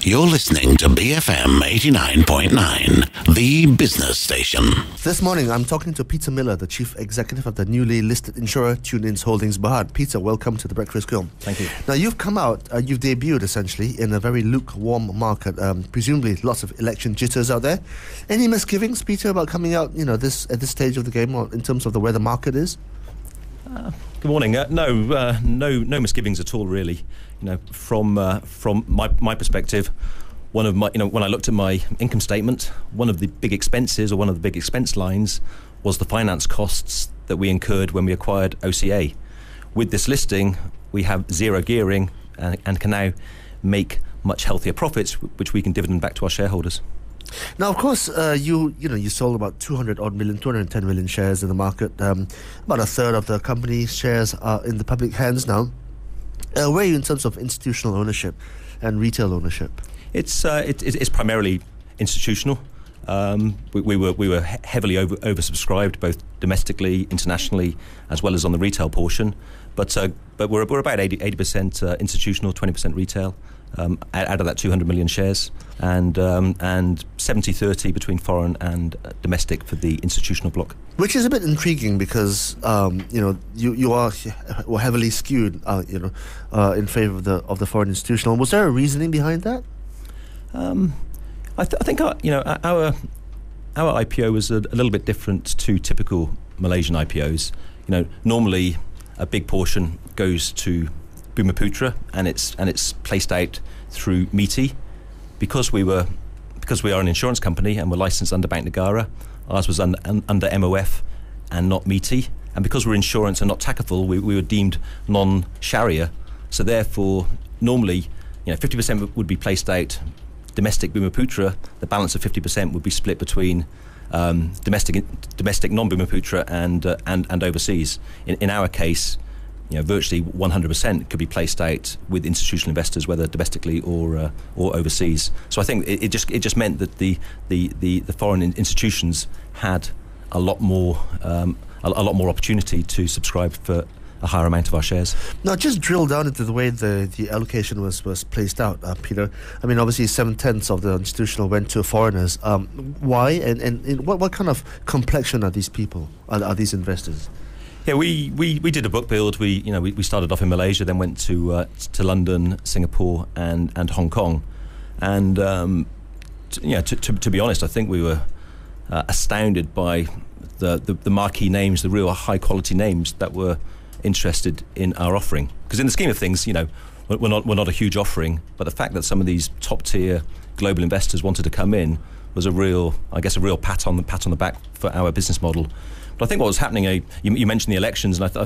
You're listening to BFM 89.9, the business station. This morning, I'm talking to Peter Miller, the Chief Executive of the newly listed insurer Tune Ins Holdings Bhd. Peter, welcome to the Breakfast Grill. Thank you. Now, you've come out, you've debuted essentially in a very lukewarm market. Presumably, lots of election jitters out there. Any misgivings, Peter, about coming out, at this stage of the game, or in terms of where the market is? Good morning. No misgivings at all, really. From my perspective, one of my, when I looked at my income statement, one of the big expenses, or one of the big expense lines, was the finance costs that we incurred when we acquired OCA. With this listing, we have zero gearing and can now make much healthier profits, which we can dividend back to our shareholders. Now, of course, you sold about 210 million shares in the market. About a third of the company's shares are in the public hands now. Where are you in terms of institutional ownership and retail ownership? It's primarily institutional. We were heavily oversubscribed, both domestically, internationally, as well as on the retail portion. But we're about 80% institutional, 20% retail. Out of that 200 million shares, and 70-30 between foreign and domestic for the institutional block. Which is a bit intriguing because you were heavily skewed in favour of the foreign institutional. Was there a reasoning behind that? I think our IPO was a little bit different to typical Malaysian IPOs. Normally a big portion goes to Bumiputera, and it's placed out through MITI. Because we are an insurance company and we're licensed under Bank Negara, ours was under MOF and not MITI. And because we're insurance and not tackable, we were deemed non-Sharia. So therefore, normally, 50% would be placed out domestic Bumiputera. The balance of 50% would be split between domestic non-Bumiputera and overseas. In our case, virtually 100% could be placed out with institutional investors, whether domestically or overseas. So I think it just meant that the foreign institutions had a lot more opportunity to subscribe for a higher amount of our shares. Now, just drill down into the way the allocation was placed out, Peter. I mean, obviously 7/10 of the institutional went to foreigners. Why? And what kind of complexion are these people? Are these investors? Yeah, we did a book build. We started off in Malaysia, then went to London, Singapore, and Hong Kong, and to be honest, I think we were astounded by the marquee names, the real high quality names that were interested in our offering. Because in the scheme of things, we're not a huge offering, but the fact that some of these top tier global investors wanted to come in was a real pat on the back for our business model. But I think what was happening, you mentioned the elections, and I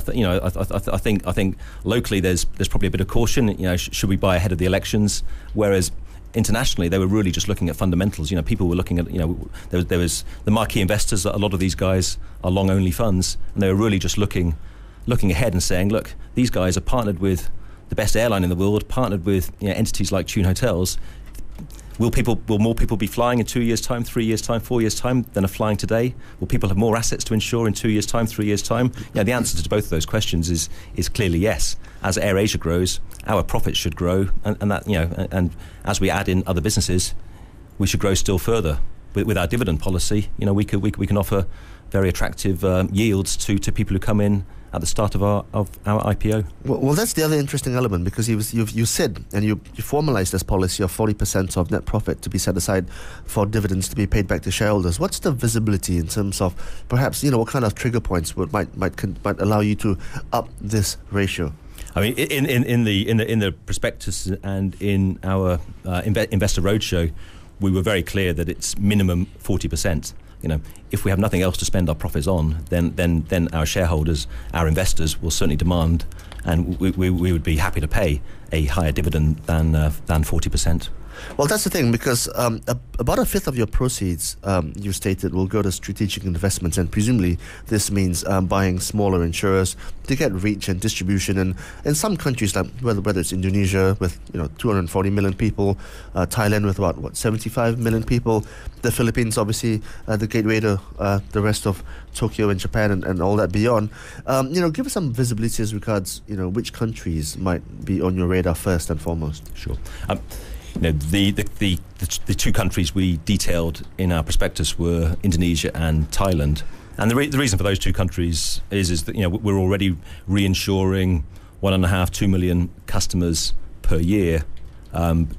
think locally there's probably a bit of caution. Should we buy ahead of the elections? Whereas internationally, they were really just looking at fundamentals. People were looking at, there was the marquee investors. A lot of these guys are long only funds, and they were really just looking ahead and saying, look, these guys are partnered with the best airline in the world, partnered with entities like Tune Hotels. Will more people be flying in 2 years' time, 3 years' time, 4 years' time than are flying today? Will people have more assets to insure in 2 years' time, 3 years' time? The answer to both of those questions is clearly yes. As AirAsia grows, our profits should grow, and that and as we add in other businesses, we should grow still further. With our dividend policy, we can offer very attractive yields to people who come in at the start of our IPO. Well, that's the other interesting element, because you said, and you formalised this policy of 40% of net profit to be set aside for dividends to be paid back to shareholders. What's the visibility in terms of perhaps what kind of trigger points might allow you to up this ratio? I mean, in the prospectus and in our investor roadshow, we were very clear that it's minimum 40%. If we have nothing else to spend our profits on, then our shareholders, our investors, will certainly demand, and we would be happy to pay a higher dividend than 40%. Well, that's the thing, because about a fifth of your proceeds, you stated, will go to strategic investments, and presumably this means buying smaller insurers to get reach and distribution. And in some countries, like whether it's Indonesia with 240 million people, Thailand with about 75 million people, the Philippines obviously the gateway to the rest of Tokyo and Japan and all that beyond. Give us some visibility as regards which countries might be on your radar first and foremost. Sure. the two countries we detailed in our prospectus were Indonesia and Thailand. And the reason for those two countries is that we're already reinsuring 1.5-2 million customers per year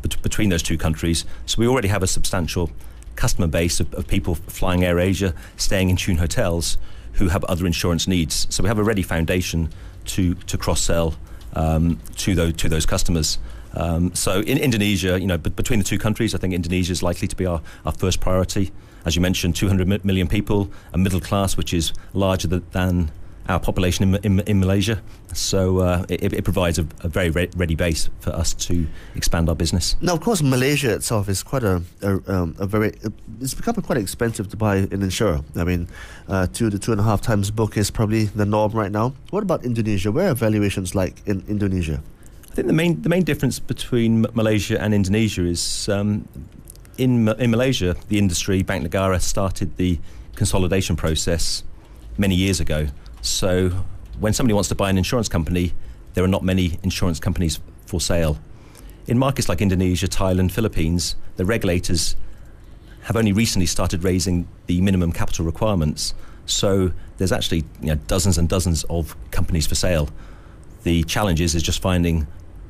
between those two countries. So we already have a substantial customer base of people flying AirAsia, staying in Tune hotels, who have other insurance needs. So we have a ready foundation to cross-sell to those customers. So in Indonesia, between the two countries, I think Indonesia is likely to be our first priority. As you mentioned, 200 million people, a middle class which is larger than our population in Malaysia. So it provides a very ready base for us to expand our business. Now, of course, Malaysia itself is quite it's become quite expensive to buy an insurer. I mean, 2 to 2.5 times book is probably the norm right now. What about Indonesia? Where are valuations like in Indonesia? I think the main difference between Malaysia and Indonesia is in Malaysia, the industry, Bank Negara, started the consolidation process many years ago. So when somebody wants to buy an insurance company, there are not many insurance companies for sale. In markets like Indonesia, Thailand, Philippines, the regulators have only recently started raising the minimum capital requirements. So there's actually dozens and dozens of companies for sale. The challenge is just finding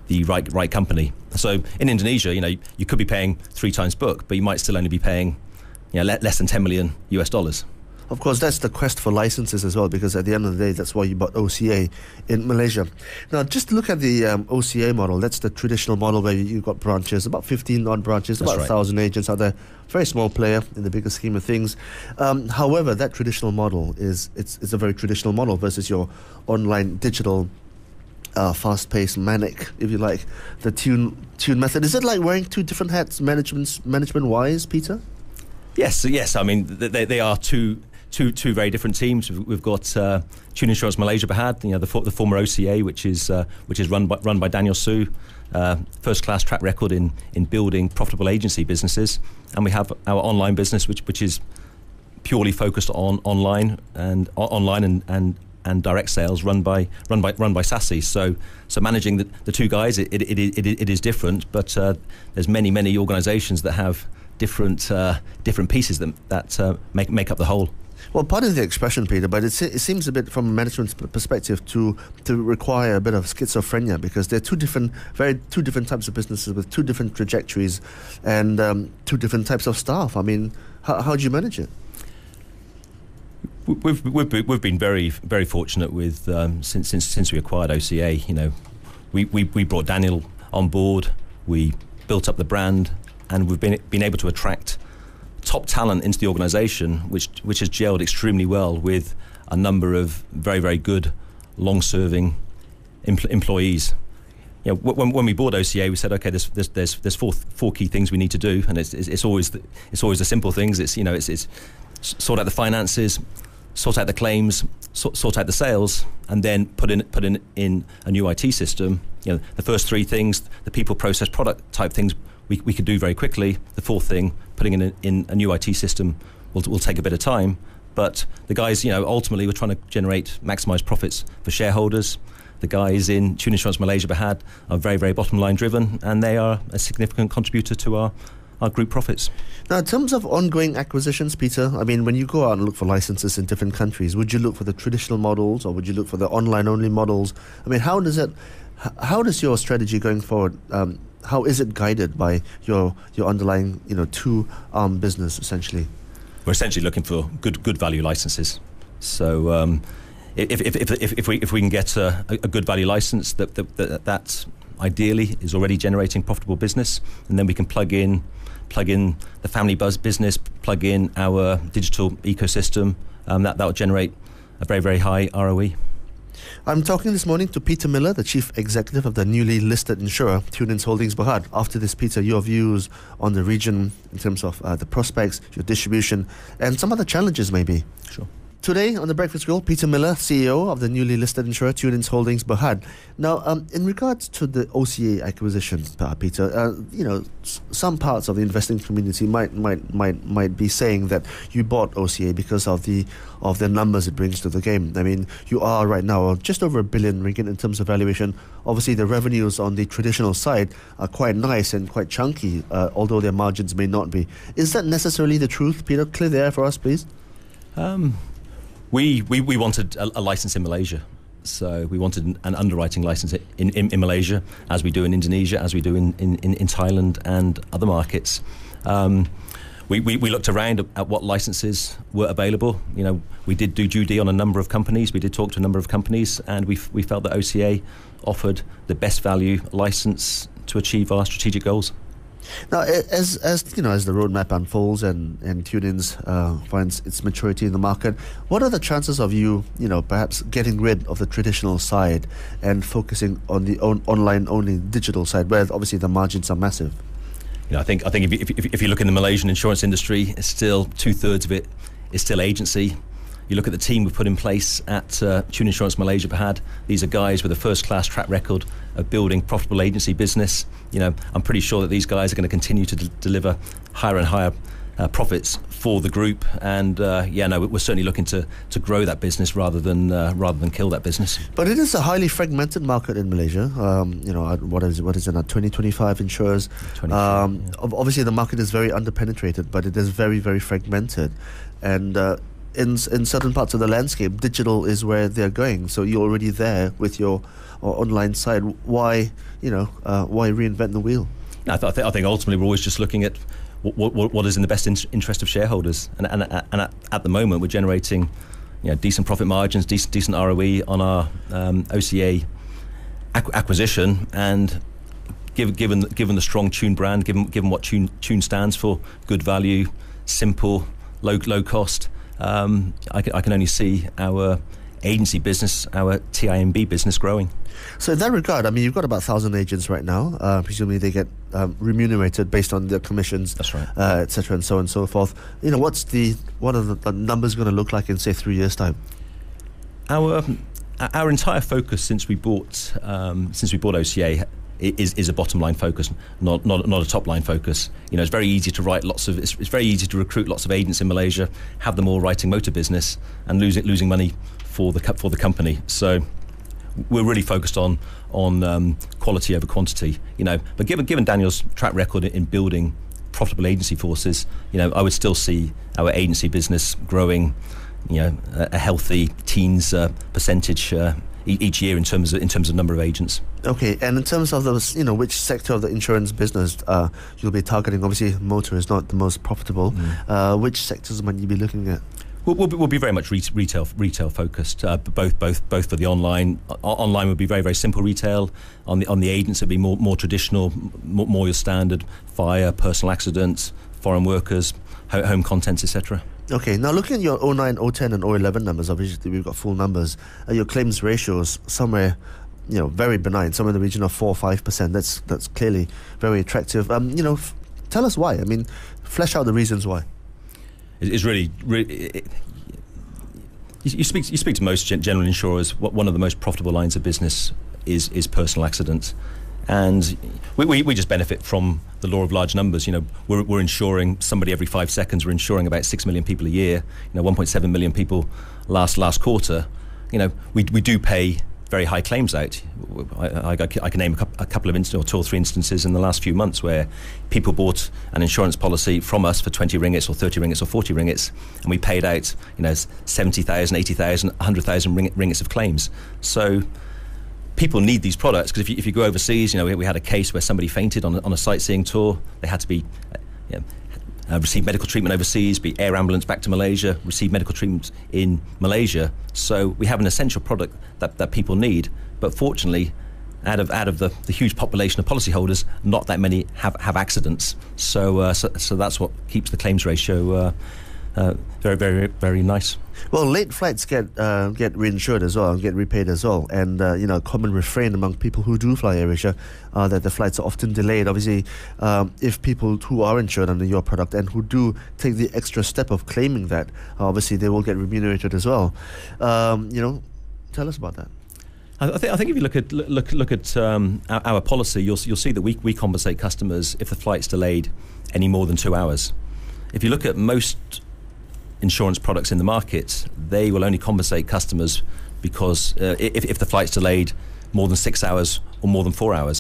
the right company. So in Indonesia, you could be paying 3 times book, but you might still only be paying less than $10 million. Of course, that's the quest for licenses as well, because at the end of the day, that's why you bought OCA in Malaysia. Now, just look at the OCA model. That's the traditional model where you've got branches, about 15 odd branches, that's about 1,000 agents out there. Very small player in the bigger scheme of things. However, that traditional model it's a very traditional model versus your online digital fast-paced, manic, if you like, the Tune method. Is it like wearing two different hats, management-wise, Peter? Yes. I mean, they are two very different teams. We've got Tune Insurance Malaysia Bhd, the former OCA, which is run by Daniel Su, first-class track record in building profitable agency businesses, and we have our online business, which is purely focused on online and direct sales, run by Sassy. So managing the two guys, it is different, but there's many organisations that have different pieces that make up the whole. Well, pardon the expression, Peter, but it seems a bit, from a management perspective, to require a bit of schizophrenia, because they're two different types of businesses with two different trajectories and two different types of staff. I mean, how do you manage it? We've been very fortunate with since we acquired OCA. We brought Daniel on board. We built up the brand, and we've been able to attract top talent into the organisation, which has gelled extremely well with a number of very good, long-serving employees. When we bought OCA, we said, okay, there's four key things we need to do, and it's always the simple things. It's sort out the finances, sort out the claims, sort out the sales, and then put in a new IT system. The first 3 things, the people, process, product type things, we could do very quickly. The 4th thing, putting in a new IT system, will take a bit of time. But the guys, ultimately, we're trying to maximise profits for shareholders. The guys in Tune Insurance Malaysia Bhd are very bottom line driven, and they are a significant contributor to our group profits. Now, in terms of ongoing acquisitions, Peter, I mean, when you go out and look for licenses in different countries, would you look for the traditional models, or would you look for the online-only models? I mean, how does your strategy going forward, how is it guided by your underlying, two-arm business, essentially? We're essentially looking for good value licenses. So if we can get a good value license that ideally is already generating profitable business, and then we can plug in the family buzz business, plug in our digital ecosystem, that will generate a very high ROE. I'm talking this morning to Peter Miller, the Chief Executive of the newly listed insurer, Tune Ins Holdings Bhd. After this, Peter, your views on the region in terms of the prospects, your distribution, and some other challenges maybe. Sure. Today on the Breakfast Grill, Peter Miller, CEO of the newly listed insurer Tune Ins Holdings Bhd. Now, in regards to the OCA acquisition, Peter, some parts of the investing community might be saying that you bought OCA because of the numbers it brings to the game. I mean, you are right now just over R1 billion in terms of valuation. Obviously, the revenues on the traditional side are quite nice and quite chunky, although their margins may not be. Is that necessarily the truth, Peter? Clear the air for us, please. We wanted a license in Malaysia. So we wanted an underwriting license in Malaysia, as we do in Indonesia, as we do in Thailand and other markets. We looked around at what licenses were available. We did do due diligence on a number of companies. We did talk to a number of companies, and we felt that OCA offered the best value license to achieve our strategic goals. Now, as the roadmap unfolds and Tune Ins finds its maturity in the market, what are the chances of you, perhaps getting rid of the traditional side and focusing on the online-only digital side, where obviously the margins are massive? I think if you look in the Malaysian insurance industry, it's still 2/3 of it is still agency. You look at the team we've put in place at Tune Insurance Malaysia Bhd. These are guys with a first-class track record of building profitable agency business. I'm pretty sure that these guys are going to continue to deliver higher and higher profits for the group. And we're certainly looking to grow that business rather than kill that business. But it is a highly fragmented market in Malaysia. What is it now? 20-25 insurers. Obviously, the market is very underpenetrated, but it is very, very fragmented. And in certain parts of the landscape, digital is where they're going. So you're already there with your online side. Why reinvent the wheel? I think ultimately we're always just looking at what is in the best interest of shareholders. And at the moment we're generating decent profit margins, decent ROE on our OCA acquisition, and given the strong Tune brand, given what Tune stands for, good value, simple, low cost. I can only see our agency business, our TIMB business growing. So in that regard, you've got about 1,000 agents right now. Presumably they get remunerated based on their commissions, that's right, etc., and so on and so forth. What are the numbers going to look like in, say, 3 years' time? Our entire focus since we bought OCA is a bottom line focus, not a top line focus. It's very easy to write it's very easy to recruit lots of agents in Malaysia, have them all writing motor business and losing money for the company. So we're really focused on quality over quantity. But given Daniel's track record in building profitable agency forces, I would still see our agency business growing, a healthy teens percentage each year in terms of number of agents. Okay, and in terms of those, which sector of the insurance business you'll be targeting? Obviously, motor is not the most profitable. Which sectors might you be looking at? We'll be very much retail focused. Both for the online. Online would be very, very simple retail. On the agents, it'd be more traditional, more your standard fire, personal accidents, foreign workers, home contents, etc. Okay, now looking at your 09, 010 and 011 numbers, obviously we've got full numbers. Your claims ratios somewhere, very benign, somewhere in the region of 4 or 5%. That's clearly very attractive. Tell us why. Flesh out the reasons why. It's really you speak to most general insurers. One of the most profitable lines of business is personal accident, and we just benefit from the law of large numbers. We're insuring somebody every 5 seconds. We're insuring about 6 million people a year. 1.7 million people last quarter. We do pay very high claims out. I can name a couple of instances, or 2 or 3 instances in the last few months where people bought an insurance policy from us for 20 ringgits or 30 ringgits or 40 ringgits, and we paid out 70,000, 80,000, 100,000 ringgits of claims. So people need these products, because if you go overseas, we had a case where somebody fainted on a sightseeing tour. They had to be receive medical treatment overseas, be air ambulance back to Malaysia, receive medical treatment in Malaysia. So we have an essential product that people need, but fortunately, out of the huge population of policyholders, not that many have accidents. So that's what keeps the claims ratio very, very, very nice. Well, late flights get reinsured as well, get repaid as well, and a common refrain among people who do fly AirAsia that the flights are often delayed. Obviously, if people who are insured under your product and who do take the extra step of claiming that, obviously they will get remunerated as well. Tell us about that. I think if you look at our policy, you'll see that we compensate customers if the flight's delayed any more than 2 hours. If you look at most insurance products in the market, they will only compensate customers because if the flight's delayed more than 6 hours or more than 4 hours.